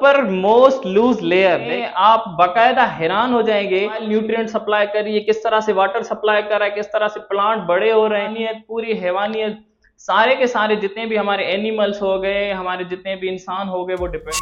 Upper most loose layer आप बाकायदा हैरान हो जाएंगे। न्यूट्रिएंट सप्लाई कर रही है, किस तरह से वाटर सप्लाई कर रहा है, किस तरह से प्लांट बड़े हो रहे हैं, पूरी हैवानियत, सारे के सारे जितने भी हमारे एनिमल्स हो गए, हमारे जितने भी इंसान हो गए, वो डिपेंड।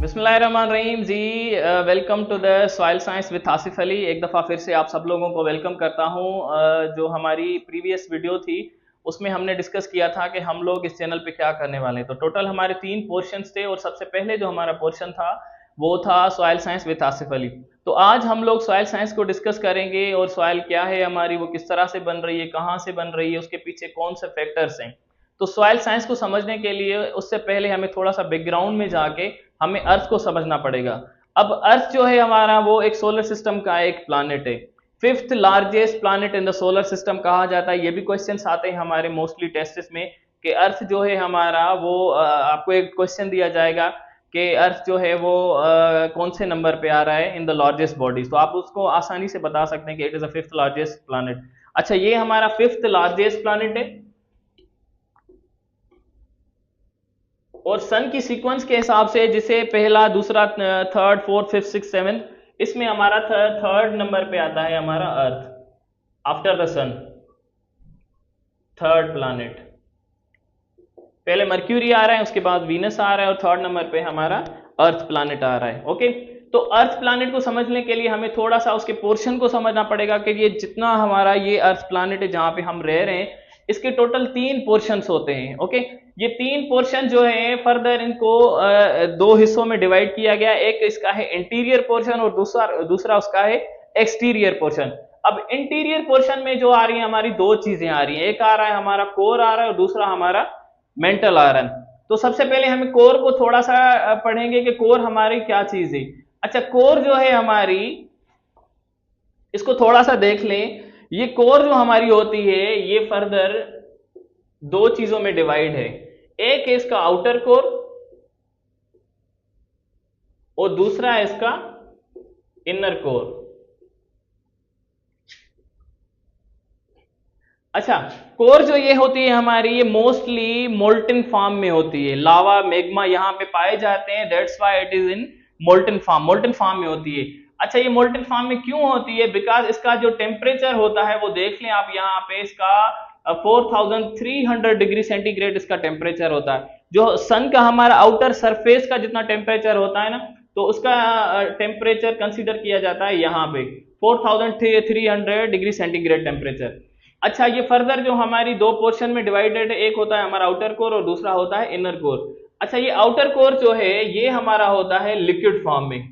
बिस्मिल्लाहिर्रहमानिर्रहीम जी। Welcome to the soil science with Asif Ali. एक दफ़ा फिर से आप सब लोगों को वेलकम करता हूँ। जो हमारी प्रीवियस वीडियो थी उसमें हमने डिस्कस किया था कि हम लोग इस चैनल पे क्या करने वाले हैं। तो टोटल हमारे 3 पोर्शंस थे और सबसे पहले जो हमारा पोर्शन था वो था soil science with Asif Ali. तो आज हम लोग सॉइल साइंस को डिस्कस करेंगे और सॉइल क्या है हमारी, वो किस तरह से बन रही है, कहाँ से बन रही है, उसके पीछे कौन से फैक्टर्स हैं। तो सॉइल साइंस को समझने के लिए उससे पहले हमें थोड़ा सा बैकग्राउंड में जाके हमें अर्थ को समझना पड़ेगा। अब अर्थ जो है हमारा वो एक सोलर सिस्टम का एक प्लानिट है, 5th largest planet in the solar system कहा जाता है। ये भी क्वेश्चंस आते हैं हमारे मोस्टली टेस्ट्स में कि अर्थ जो है हमारा वो आपको एक क्वेश्चन दिया जाएगा कि अर्थ जो है वो कौन से नंबर पे आ रहा है इन द लार्जेस्ट बॉडीज। तो आप उसको आसानी से बता सकते हैं कि it is the 5th largest planet. अच्छा, ये हमारा 5th लार्जेस्ट प्लानिट है और सन की सीक्वेंस के हिसाब से जिसे पहला, दूसरा, third, fourth, fifth, six, seventh, इसमें हमारा थर्ड नंबर पे आता है हमारा earth after the sun, third planet. पहले मर्क्यूरी आ रहा है, उसके बाद वीनस आ रहा है और थर्ड नंबर पे हमारा अर्थ प्लानिट आ रहा है। ओके, तो अर्थ प्लानिट को समझने के लिए हमें थोड़ा सा उसके पोर्शन को समझना पड़ेगा कि ये जितना हमारा ये अर्थ प्लानिट है जहां पे हम रह रहे हैं, इसके टोटल 3 पोर्शंस होते हैं। ओके, ये 3 पोर्शन जो है फर्दर इनको 2 हिस्सों में डिवाइड किया गया। एक इसका है इंटीरियर पोर्शन और दूसरा उसका है एक्सटीरियर पोर्शन। अब इंटीरियर पोर्शन में जो आ रही है हमारी 2 चीजें आ रही हैं, एक आ रहा है हमारा कोर आ रहा है और दूसरा हमारा मेंटल आयरन। तो सबसे पहले हमें कोर को थोड़ा सा पढ़ेंगे कि कोर हमारी क्या चीज है। अच्छा, कोर जो है हमारी, इसको थोड़ा सा देख लें। ये कोर जो हमारी होती है ये फर्दर 2 चीजों में डिवाइड है। एक है इसका आउटर कोर और दूसरा है इसका इनर कोर। अच्छा, कोर जो ये होती है हमारी, ये मोस्टली मोल्टन फॉर्म में होती है, लावा मैग्मा यहाँ पे पाए जाते हैं, that's why it is in molten form में होती है। अच्छा, ये मोल्टन फॉर्म में क्यों होती है? बिकॉज इसका जो टेम्परेचर होता है वो देख लें आप यहाँ पे, इसका 4300 डिग्री सेंटीग्रेड इसका टेम्परेचर होता है। जो सन का हमारा आउटर सरफेस का जितना टेम्परेचर होता है ना, तो उसका टेम्परेचर कंसिडर किया जाता है यहाँ पे 4300 डिग्री सेंटीग्रेड टेम्परेचर। अच्छा, ये फर्दर जो हमारी 2 पोर्शन में डिवाइडेड है, एक होता है हमारा आउटर कोर और दूसरा होता है इनर कोर। अच्छा, ये आउटर कोर जो है ये हमारा होता है लिक्विड फॉर्म में।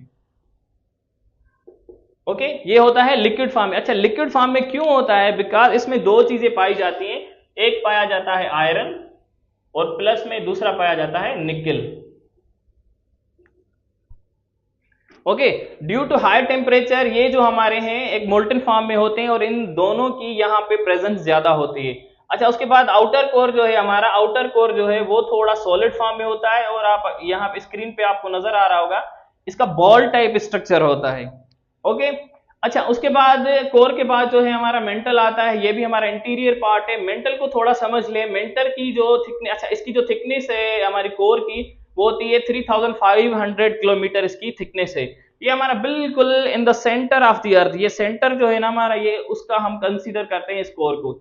ओके, ये होता है लिक्विड फॉर्म में। अच्छा, लिक्विड फॉर्म में क्यों होता है? बिकॉज इसमें 2 चीजें पाई जाती हैं, एक पाया जाता है आयरन और प्लस में दूसरा पाया जाता है nickel. Okay, due to high temperature ये जो हमारे हैं एक मोल्टन फॉर्म में होते हैं और इन दोनों की यहाँ पे प्रेजेंस ज्यादा होती है। अच्छा, उसके बाद आउटर कोर जो है हमारा, आउटर कोर जो है वो थोड़ा सॉलिड फॉर्म में होता है और आप यहाँ पे स्क्रीन पे आपको नजर आ रहा होगा, इसका बॉल टाइप स्ट्रक्चर होता है। ओके, अच्छा, उसके बाद कोर के बाद जो है हमारा मेंटल आता है, ये भी हमारा इंटीरियर पार्ट है। मेंटल को थोड़ा समझ ले, मेंटल की जो थिकनेस, अच्छा इसकी जो थिकनेस है हमारी कोर की वो होती है 3500 किलोमीटर इसकी थिकनेस है। ये हमारा बिल्कुल in the centre of the earth, ये सेंटर जो है ना हमारा, ये उसका हम कंसीडर करते हैं इस कोर को।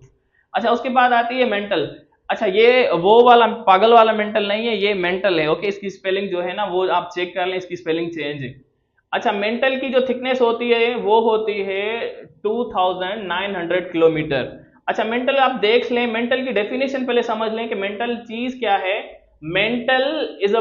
अच्छा, उसके बाद आती है मेंटल। अच्छा, ये वो वाला पागल वाला मेंटल नहीं है, ये मेंटल है। ओके, इसकी स्पेलिंग जो है ना वो आप चेक कर लें, इसकी स्पेलिंग चेंज है। अच्छा, मेंटल की जो थिकनेस होती है वो होती है 2900 किलोमीटर। अच्छा, मेंटल आप देख लें, मेंटल की डेफिनेशन पहले समझ लें कि मेंटल चीज क्या है। Mental is a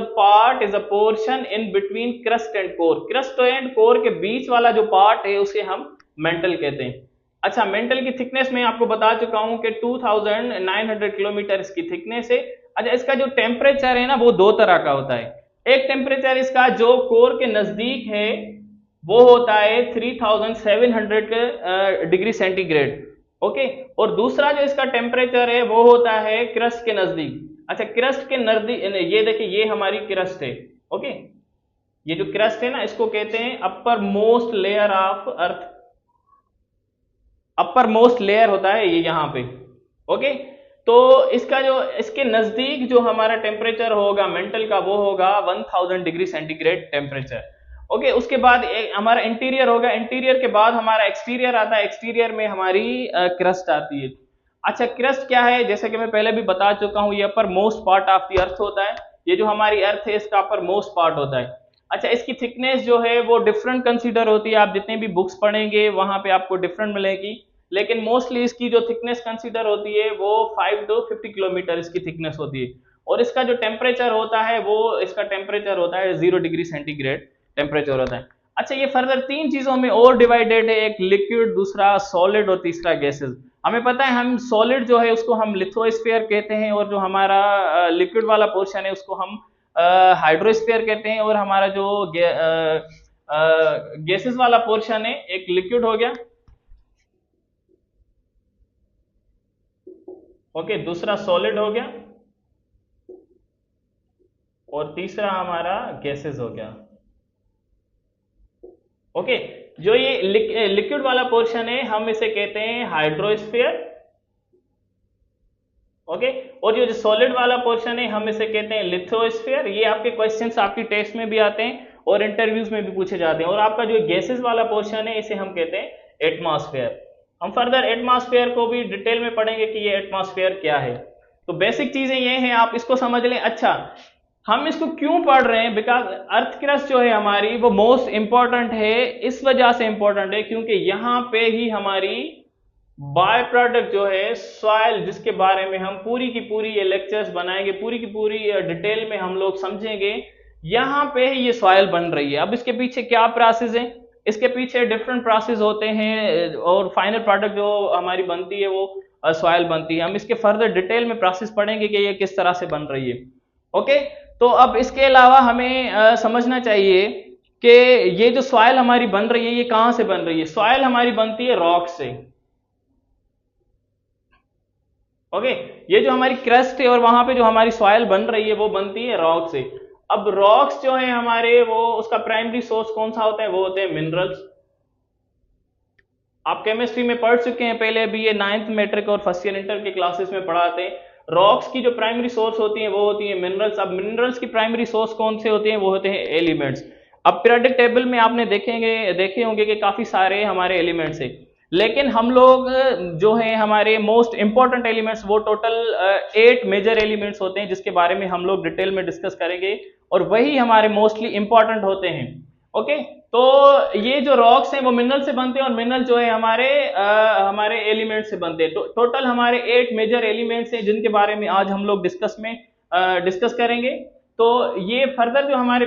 portion in between crust and core. Crust and core के बीच वाला जो पार्ट है उसे हम मेंटल कहते हैं। अच्छा, मेंटल की थिकनेस मैं आपको बता चुका हूं कि 2900 किलोमीटर इसकी थिकनेस है। अच्छा, इसका जो टेम्परेचर है ना वो 2 तरह का होता है। एक टेम्परेचर इसका जो कोर के नजदीक है वो होता है 3700 डिग्री सेंटीग्रेड। ओके, और दूसरा जो इसका टेम्परेचर है वो होता है क्रस्ट के नजदीक। अच्छा, क्रस्ट के नजदीक ये देखिए, ये हमारी क्रस्ट है। ओके, ये जो क्रस्ट है ना, इसको कहते हैं upper most layer of earth. Upper most layer होता है ये यहाँ पे। ओके, तो इसका जो इसके नजदीक जो हमारा टेम्परेचर होगा मेंटल का, वो होगा 1000 डिग्री सेंटीग्रेड टेम्परेचर। ओके, उसके बाद हमारा इंटीरियर होगा, इंटीरियर के बाद हमारा एक्सटीरियर आता है, एक्सटीरियर में हमारी क्रस्ट आती है। अच्छा, क्रस्ट क्या है, जैसे कि मैं पहले भी बता चुका हूँ, ये upper most part of the earth होता है। ये जो हमारी अर्थ है इसका अपर मोस्ट पार्ट होता है। अच्छा, इसकी थिकनेस जो है वो डिफरेंट कंसीडर होती है, आप जितने भी बुक्स पढ़ेंगे वहां पे आपको डिफरेंट मिलेगी, लेकिन मोस्टली इसकी जो थिकनेस कंसीडर होती है वो 5 to 50 किलोमीटर इसकी थिकनेस होती है। और इसका जो टेम्परेचर होता है वो इसका टेम्परेचर होता है 0 डिग्री सेंटीग्रेड टेम्परेचर होता है। अच्छा, ये फर्दर 3 चीजों में और डिवाइडेड है, एक लिक्विड, दूसरा सॉलिड और तीसरा गैसेस। हमें पता है हम सॉलिड जो है उसको हम लिथोस्फीयर कहते हैं, और जो हमारा लिक्विड वाला पोर्शन है उसको हम हाइड्रोस्फीयर कहते हैं, और हमारा जो गैसेस वाला पोर्शन है, एक लिक्विड हो गया, ओके, दूसरा सॉलिड हो गया, और तीसरा हमारा गैसेस हो गया। ओके, जो ये लिक्विड वाला पोर्शन है हम इसे कहते हैं हाइड्रोस्फीयर। ओके, और जो सॉलिड वाला पोर्शन है हम इसे कहते हैं लिथोस्फीयर। ये आपके क्वेश्चंस आपकी टेस्ट में भी आते हैं और इंटरव्यूज में भी पूछे जाते हैं। और आपका जो गैसेस वाला पोर्शन है इसे हम कहते हैं एटमॉस्फेयर। हम फर्दर एटमॉस्फेयर को भी डिटेल में पढ़ेंगे कि ये एटमॉस्फेयर क्या है। तो बेसिक चीजें ये हैं, आप इसको समझ लें। अच्छा, हम इसको क्यों पढ़ रहे हैं, बिकॉज अर्थ क्रस्ट जो है हमारी वो मोस्ट इंपॉर्टेंट है। इस वजह से इंपॉर्टेंट है क्योंकि यहाँ पे ही हमारी बाय प्रोडक्ट जो है सॉइल, जिसके बारे में हम पूरी की पूरी ये लेक्चर्स बनाएंगे, पूरी की पूरी डिटेल में हम लोग समझेंगे, यहाँ पे ही ये सॉइल बन रही है। अब इसके पीछे क्या प्रोसेस है, इसके पीछे डिफरेंट प्रोसेस होते हैं, और फाइनल प्रोडक्ट जो हमारी बनती है वो सॉइल बनती है। हम इसके फर्दर डिटेल में प्रोसेस पढ़ेंगे कि ये किस तरह से बन रही है। ओके, तो अब इसके अलावा हमें समझना चाहिए कि ये जो सॉइल हमारी बन रही है ये कहां से बन रही है। सॉइल हमारी बनती है रॉक से। ओके, ये जो हमारी क्रस्ट है और वहां पे जो हमारी सॉइल बन रही है वो बनती है रॉक से। अब रॉक्स जो है हमारे, वो उसका प्राइमरी सोर्स कौन सा होता है, वो होते हैं मिनरल्स। आप केमिस्ट्री में पढ़ चुके हैं पहले भी, ये 9th मैट्रिक और फर्स्ट ईयर इंटर के क्लासेस में पढ़ाते हैं। रॉक्स की जो प्राइमरी सोर्स होती है वो होती है मिनरल्स। अब मिनरल्स की प्राइमरी सोर्स कौन से होते हैं, वो होते हैं एलिमेंट्स। अब पीरियोडिक टेबल में आपने देखे होंगे कि काफी सारे हमारे एलिमेंट्स हैं, लेकिन हम लोग जो है हमारे मोस्ट इंपॉर्टेंट एलिमेंट्स वो टोटल 8 मेजर एलिमेंट्स होते हैं, जिसके बारे में हम लोग डिटेल में डिस्कस करेंगे, और वही हमारे मोस्टली इंपॉर्टेंट होते हैं। ओके, तो ये जो रॉक्स हैं वो मिनरल से बनते हैं, और मिनरल जो है हमारे एलिमेंट से बनते हैं। तो टोटल हमारे 8 मेजर एलिमेंट्स हैं जिनके बारे में आज हम लोग डिस्कस करेंगे। तो ये फर्दर जो हमारे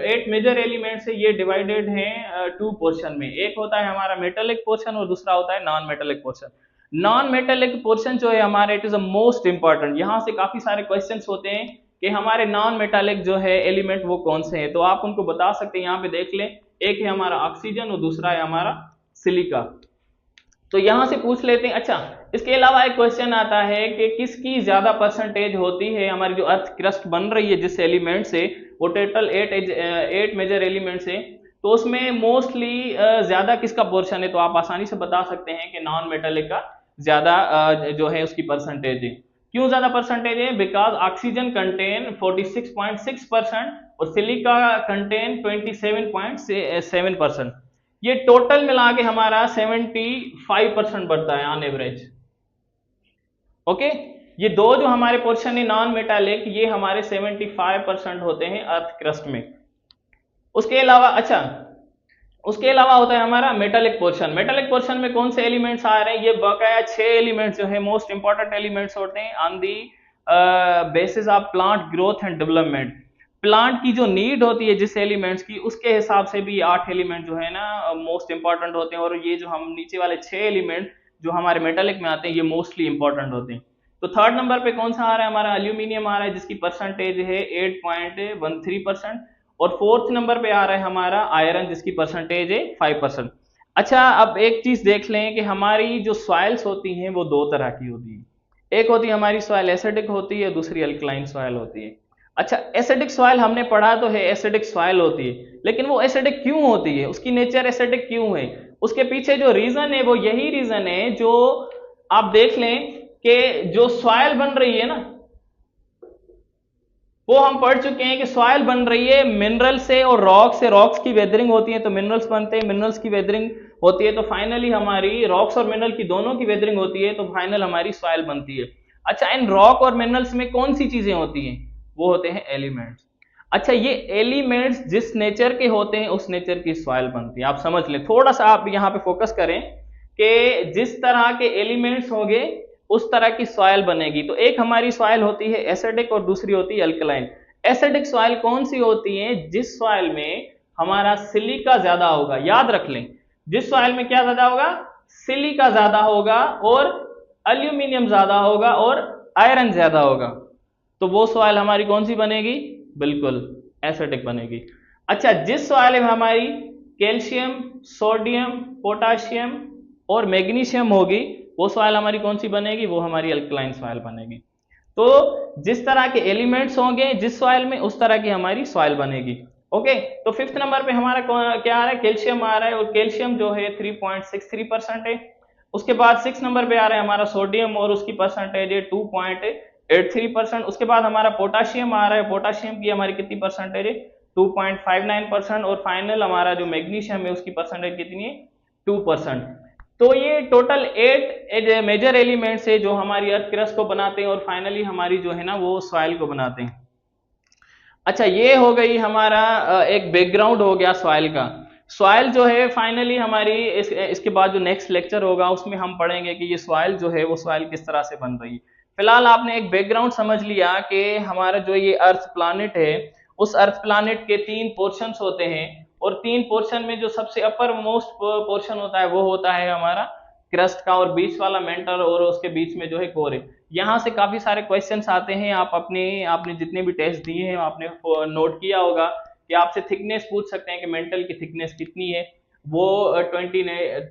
8 मेजर एलिमेंट्स है ये डिवाइडेड हैं 2 पोर्शन में। एक होता है हमारा मेटेलिक पोर्शन और दूसरा होता है non metallic portion. Non metallic portion जो है हमारे, it is a most important. यहाँ से काफी सारे क्वेश्चंस होते हैं कि हमारे नॉन मेटालिक जो है एलिमेंट वो कौन से हैं, तो आप उनको बता सकते हैं। यहाँ पे देख लें, एक है हमारा ऑक्सीजन और दूसरा है हमारा सिलिका। तो यहां से पूछ लेते हैं। अच्छा, इसके अलावा एक क्वेश्चन आता है कि किसकी ज्यादा परसेंटेज होती है, हमारी जो अर्थ क्रस्ट बन रही है जिस एलिमेंट से, वो टोटल 8 मेजर एलिमेंट से, तो उसमें मोस्टली ज्यादा किसका पोर्शन है, तो आप आसानी से बता सकते हैं कि नॉन मेटालिक का ज्यादा जो है उसकी परसेंटेज है। क्यों ज्यादा परसेंटेज है, बिकॉज ऑक्सीजन कंटेन 46.6% और सिलिका कंटेन 27.7%। ये टोटल मिला के हमारा 75% बढ़ता है ऑन एवरेज। ओके, ये दो जो हमारे पोर्शन है नॉन मेटालिक, ये हमारे 75% होते हैं अर्थ क्रस्ट में। उसके अलावा, अच्छा, उसके अलावा होता है हमारा मेटालिक पोर्शन। मेटालिक पोर्शन में कौन से एलिमेंट्स आ रहे हैं, ये बकाया 6 एलिमेंट्स जो है मोस्ट इंपॉर्टेंट एलिमेंट्स होते हैं on the basis of plant growth and development. Plant की जो नीड होती है जिस एलिमेंट्स की, उसके हिसाब से भी 8 एलिमेंट जो है ना मोस्ट इंपॉर्टेंट होते हैं। और ये जो हम नीचे वाले 6 एलिमेंट जो हमारे मेटालिक में आते हैं ये मोस्टली इंपॉर्टेंट होते हैं। तो थर्ड नंबर पे कौन सा आ रहा है, हमारा एल्यूमिनियम आ रहा है जिसकी परसेंटेज है 8.13%। और फोर्थ नंबर पे आ रहा है हमारा आयरन जिसकी परसेंटेज है 5%। अच्छा, अब एक चीज देख लें कि हमारी जो सॉइल्स होती हैं वो दो तरह की होती हैं। एक होती है हमारी सॉइल एसिडिक होती है, दूसरी अल्कलाइन सॉइल होती है। अच्छा, एसिडिक सॉइल हमने पढ़ा तो है, एसिडिक सॉइल होती है, लेकिन वो एसिडिक क्यों होती है, उसकी नेचर एसिडिक क्यों है, उसके पीछे जो रीजन है वो यही रीजन है जो आप देख लें कि जो सॉइल बन रही है ना, वो हम पढ़ चुके हैं कि सॉइल बन रही है मिनरल से और रॉक से, रॉक्स की वेदरिंग होती है तो मिनरल्स बनते हैं, मिनरल्स की वेदरिंग होती है तो फाइनली हमारी रॉक्स और मिनरल की दोनों की वेदरिंग होती है तो फाइनल हमारी सॉइल बनती है। अच्छा, इन रॉक और मिनरल्स में कौन सी चीजें होती हैं, वो होते हैं एलिमेंट्स। अच्छा, ये एलिमेंट्स जिस नेचर के होते हैं उस नेचर की सॉइल बनती है। आप समझ लें, थोड़ा सा आप यहाँ पे फोकस करें कि जिस तरह के एलिमेंट्स होंगे उस तरह की सॉइल बनेगी। तो एक हमारी सॉइल होती है एसिडिक और दूसरी होती है अल्कलाइन। एसिडिक सॉइल कौन सी होती है, जिस सॉइल में हमारा सिलिका ज्यादा होगा। याद रख लें, जिस सॉइल में क्या ज्यादा होगा, सिलिका ज्यादा होगा और अल्यूमिनियम ज्यादा होगा और आयरन ज्यादा होगा, तो वो सॉइल हमारी कौन सी बनेगी, बिल्कुल एसिडिक बनेगी। अच्छा, जिस सॉइल में हमारी कैल्शियम, सोडियम, पोटाशियम और मैग्नीशियम होगी वो सॉइल हमारी कौन सी बनेगी, वो हमारी अल्कलाइन सॉइल बनेगी। तो जिस तरह के एलिमेंट्स होंगे जिस सॉइल में उस तरह की हमारी सॉइल बनेगी। ओके, तो फिफ्थ नंबर पे हमारा क्या आ रहा है, कैल्शियम आ रहा है और कैल्शियम जो है 3.63% है। उसके बाद 6 नंबर पे आ रहा है हमारा सोडियम और उसकी परसेंटेज है 2.83%। उसके बाद हमारा पोटाशियम आ रहा है, पोटाशियम की हमारी कितनी परसेंटेज है, 2.59%। और फाइनल हमारा जो मैग्नीशियम है उसकी परसेंटेज कितनी है, 2%। तो ये टोटल 8 मेजर एलिमेंट्स है जो हमारी अर्थ क्रस्ट को बनाते हैं और फाइनली हमारी जो है ना वो सॉइल को बनाते हैं। अच्छा, ये हो गई हमारा एक बैकग्राउंड हो गया सॉइल का। सॉइल जो है फाइनली हमारी इसके बाद जो नेक्स्ट लेक्चर होगा उसमें हम पढ़ेंगे कि ये सॉइल जो है वो सॉइल किस तरह से बन रही है। फिलहाल आपने एक बैकग्राउंड समझ लिया कि हमारा जो ये अर्थ प्लानिट है उस अर्थ प्लानिट के 3 पोर्शंस होते हैं और 3 पोर्शन में जो सबसे अपर मोस्ट पोर्शन होता है वो होता है हमारा क्रस्ट का और बीच वाला मेंटल और उसके बीच में जो है कोर है। यहाँ से काफी सारे क्वेश्चंस आते हैं, आप आपने जितने भी टेस्ट दिए हैं आपने नोट किया होगा कि आपसे थिकनेस पूछ सकते हैं कि मेंटल की थिकनेस कितनी है, वो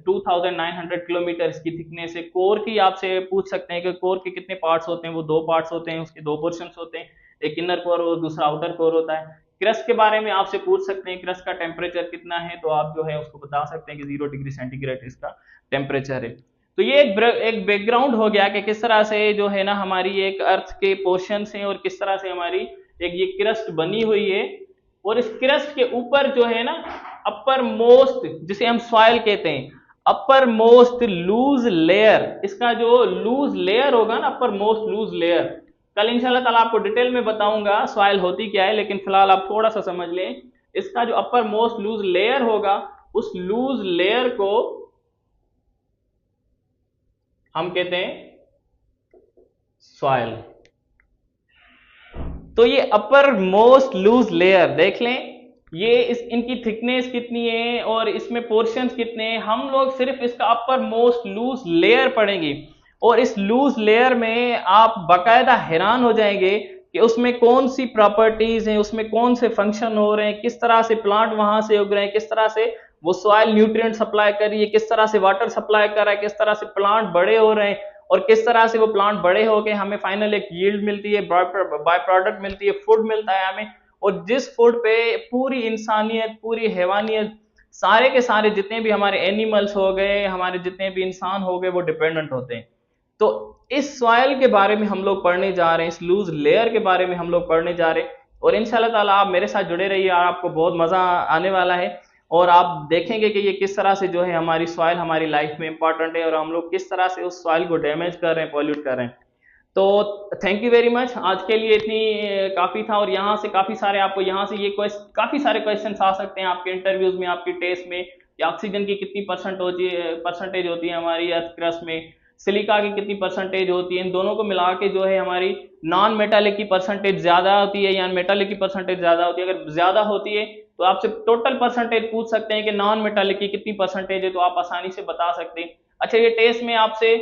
2900 किलोमीटर इसकी थिकनेस है। कोर की आपसे पूछ सकते हैं कि कोर के कितने पार्ट्स होते हैं, वो 2 पार्ट्स होते हैं, उसके 2 पोर्शंस होते हैं, एक इनर कोर और दूसरा आउटर कोर होता है। क्रस्ट के बारे में आपसे पूछ सकते हैं क्रस्ट का टेम्परेचर कितना है, तो आप जो है उसको बता सकते हैं कि 0 डिग्री सेंटीग्रेड इसका टेम्परेचर है। तो ये एक बैकग्राउंड हो गया कि किस तरह से जो है ना हमारी एक अर्थ के पोर्शन हैं और किस तरह से हमारी एक ये क्रस्ट बनी हुई है। और इस क्रस्ट के ऊपर जो है ना अपर मोस्ट, जिसे हम सॉइल कहते हैं, अपर मोस्ट लूज लेयर, इसका जो लूज लेयर होगा ना, अपर मोस्ट लूज लेयर, कल इंशाल्लाह ताला आपको डिटेल में बताऊंगा सॉइल होती क्या है, लेकिन फिलहाल आप थोड़ा सा समझ लें। इसका जो अपर मोस्ट लूज लेयर होगा उस लूज लेयर को हम कहते हैं सॉइल। तो ये अपर मोस्ट लूज लेयर देख लें, ये इनकी थिकनेस कितनी है और इसमें पोर्शंस कितने हैं, हम लोग सिर्फ इसका अपर मोस्ट लूज लेयर पढ़ेंगे और इस लूज लेयर में आप बाकायदा हैरान हो जाएंगे कि उसमें कौन सी प्रॉपर्टीज हैं, उसमें कौन से फंक्शन हो रहे हैं, किस तरह से प्लांट वहां से उग रहे हैं, किस तरह से वो सॉइल न्यूट्रिएंट सप्लाई कर रही है, किस तरह से वाटर सप्लाई कर रहा है, किस तरह से प्लांट बड़े हो रहे हैं और किस तरह से वो प्लांट बड़े होके हमें फाइनल एक यील्ड मिलती है, बाय प्रोडक्ट मिलती है, फूड मिलता है हमें। और जिस फूड पे पूरी इंसानियत, पूरी हैवानियत, सारे के सारे जितने भी हमारे एनिमल्स हो गए, हमारे जितने भी इंसान हो गए, वो डिपेंडेंट होते हैं। तो इस सॉइल के बारे में हम लोग पढ़ने जा रहे हैं, इस लूज लेयर के बारे में हम लोग पढ़ने जा रहे हैं और इंशाल्लाह ताला आप मेरे साथ जुड़े रहिए, आपको बहुत मजा आने वाला है और आप देखेंगे कि ये किस तरह से जो है हमारी सॉइल हमारी लाइफ में इंपॉर्टेंट है और हम लोग किस तरह से उस सॉइल को डैमेज कर रहे हैं, पॉल्यूट कर रहे हैं। तो थैंक यू वेरी मच, आज के लिए इतनी काफ़ी था। और यहाँ से काफ़ी सारे आपको यहाँ से ये काफ़ी सारे क्वेश्चन आ सकते हैं आपके इंटरव्यूज में, आपके टेस्ट में, कि ऑक्सीजन की कितनी परसेंटेज होती है हमारी अर्थ क्रस्ट में, सिलिका की कितनी परसेंटेज होती है, इन दोनों को मिला के जो है हमारी नॉन मेटालिक की परसेंटेज ज़्यादा होती है या मेटालिक की परसेंटेज ज़्यादा होती है। अगर ज़्यादा होती है तो आपसे टोटल परसेंटेज पूछ सकते हैं कि नॉन मेटालिक की कितनी परसेंटेज है, तो आप आसानी से बता सकते हैं। अच्छा, ये टेस्ट में आपसे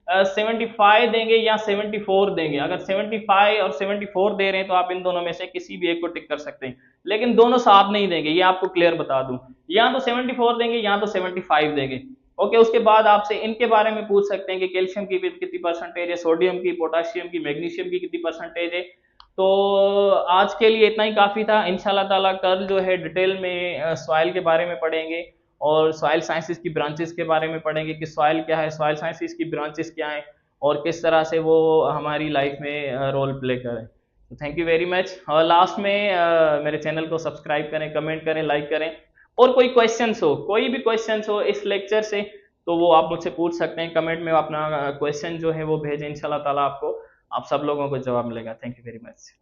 75 देंगे या 74 देंगे, अगर 75 और 74 दे रहे हैं तो आप इन दोनों में से किसी भी एक को टिक कर सकते हैं, लेकिन दोनों साथ नहीं देंगे, ये आपको क्लियर बता दूं, या तो 74 देंगे या तो 75 देंगे। ओके, उसके बाद आपसे इनके बारे में पूछ सकते हैं कि कैल्शियम की कितनी परसेंटेज है, सोडियम की, पोटाशियम की, मैग्नीशियम की कितनी परसेंटेज है। तो आज के लिए इतना ही काफ़ी था। इंशाल्लाह ताला कल जो है डिटेल में सॉइल के बारे में पढ़ेंगे और सॉइल साइंसेस की ब्रांचेस के बारे में पढ़ेंगे कि सॉइल क्या है, सॉइल साइंसेस की ब्रांचेस क्या हैं और किस तरह से वो हमारी लाइफ में रोल प्ले करें। तो थैंक यू वेरी मच। और लास्ट में मेरे चैनल को सब्सक्राइब करें, कमेंट करें, लाइक करें। और कोई क्वेश्चंस हो, कोई भी क्वेश्चंस हो इस लेक्चर से, तो वो आप मुझसे पूछ सकते हैं कमेंट में। अपना क्वेश्चन जो है वो भेजें, इंशाल्लाह ताला आपको आप सब लोगों को जवाब मिलेगा। Thank you very much.